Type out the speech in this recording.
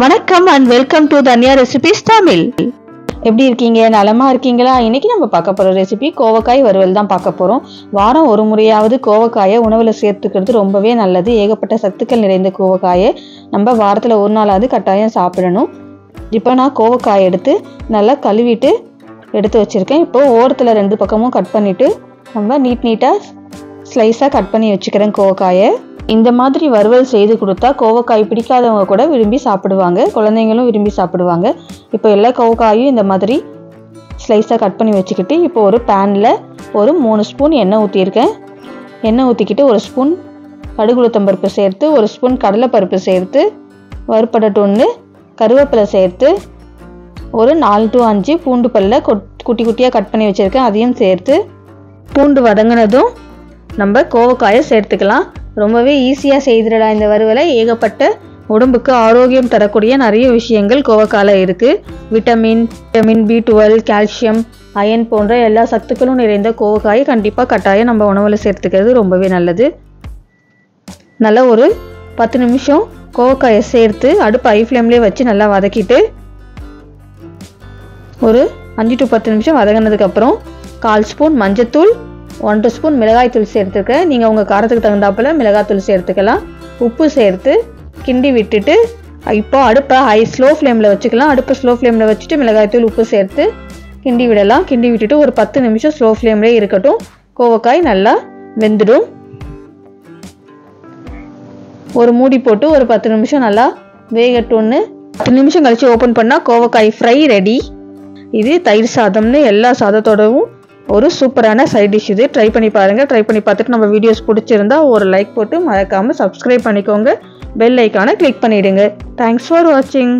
வணக்கம் and welcome to Dhanya recipes Tamil. எப்படி இருக்கீங்க? நலமா இருக்கீங்களா? இன்னைக்கு நம்ம பார்க்க போற ரெசிபி கோவக்காய் வறுவல் தான் பார்க்க போறோம். வாரம் ஒரு முறையாவது கோவக்காயை உணவுல சேர்த்துக்கிறது ரொம்பவே நல்லது. ஏகப்பட்ட சத்துக்கள் நிறைந்த கோவக்காயை நம்ம வாரத்துல ஒரு நாளாவது கட்டாயம் சாப்பிடணும். இப்போ நான் கோவக்காய் எடுத்து நல்லா கழுவிட்டு எடுத்து வச்சிருக்கேன். இப்போ ஓரத்தில் ரெண்டு பக்கமும் கட் பண்ணிட்டு நம்ம நீட்டாக ஸ்லைஸாக கட் பண்ணி வச்சுக்கிறேன் கோவக்காயை. இந்த மாதிரி வறுவல் செய்து கொடுத்தா கோவக்காய் பிடிக்காதவங்க கூட விரும்பி சாப்பிடுவாங்க, குழந்தைங்களும் விரும்பி சாப்பிடுவாங்க. இப்போ எல்லா கோவக்காயும் இந்த மாதிரி ஸ்லைஸாக கட் பண்ணி வச்சுக்கிட்டு இப்போ ஒரு பேனில் ஒரு 3 ஸ்பூன் எண்ணெய் ஊற்றியிருக்கேன். எண்ணெய் ஊற்றிக்கிட்டு ஒரு ஸ்பூன் கடுகுளுத்தம்பருப்பு சேர்த்து, ஒரு ஸ்பூன் கடலைப்பருப்பு சேர்த்து வறுப்படட்டும்னு கருவேப்பிலை சேர்த்து, ஒரு 4 to 5 பூண்டு பல்ல குட்டி குட்டியாக கட் பண்ணி வச்சுருக்கேன், அதையும் சேர்த்து பூண்டு வதங்கினதும் நம்ம கோவக்காயை சேர்த்துக்கலாம். ரொம்பவே ஈஸியாக செய்திடலாம் இந்த வறுவலை. ஏகப்பட்ட உடம்புக்கு ஆரோக்கியம் தரக்கூடிய நிறைய விஷயங்கள் கோவக்காயில் இருக்குது. விட்டமின் B12, கால்சியம், அயன் போன்ற எல்லா சத்துக்களும் நிறைந்த கோவக்காயை கண்டிப்பாக கட்டாயம் நம்ம உணவில் சேர்த்துக்கிறது ரொம்பவே நல்லது. நல்லா ஒரு 10 நிமிஷம் கோவக்காயை சேர்த்து அடுப்பு ஹை ஃப்ளேம்லேயே வச்சு நல்லா வதக்கிட்டு ஒரு 5 to 10 நிமிஷம் வதங்கினதுக்கப்புறம் 1/4 ஸ்பூன் மஞ்சத்தூள், 1 ஸ்பூன் மிளகாய்த்தூள் சேர்த்துருக்கேன். நீங்கள் உங்கள் காரத்துக்கு தகுந்தாப்பில் மிளகாய்த்தூள் சேர்த்துக்கலாம். உப்பு சேர்த்து கிண்டி விட்டுட்டு இப்போ அடுப்பை ஸ்லோ ஃப்ளேமில் வச்சுக்கலாம். அடுப்பை ஸ்லோ ஃப்ளேமில் வச்சுட்டு மிளகாய்த்தூள் உப்பு சேர்த்து கிண்டி விடலாம். கிண்டி விட்டுட்டு ஒரு 10 நிமிஷம் ஸ்லோ ஃப்ளேம்லேயே இருக்கட்டும். கோவக்காய் நல்லா வெந்துடும். ஒரு மூடி போட்டு ஒரு 10 நிமிஷம் நல்லா வேகட்டும்னு 10 நிமிஷம் கழித்து ஓப்பன் பண்ணால் கோவக்காய் ஃப்ரை ரெடி. இது தயிர் சாதம்னு எல்லா சாதத்தோடவும் ஒரு சூப்பரான சைட் டிஷ். இது ட்ரை பண்ணி பாருங்கள். ட்ரை பண்ணி பார்த்துட்டு நம்ம வீடியோஸ் பிடிச்சிருந்தா ஒரு லைக் போட்டு மறக்காமல் சப்ஸ்கிரைப் பண்ணிக்கோங்க. பெல் ஐக்கானை கிளிக் பண்ணிவிடுங்க. தேங்க்ஸ் ஃபார் வாட்சிங்.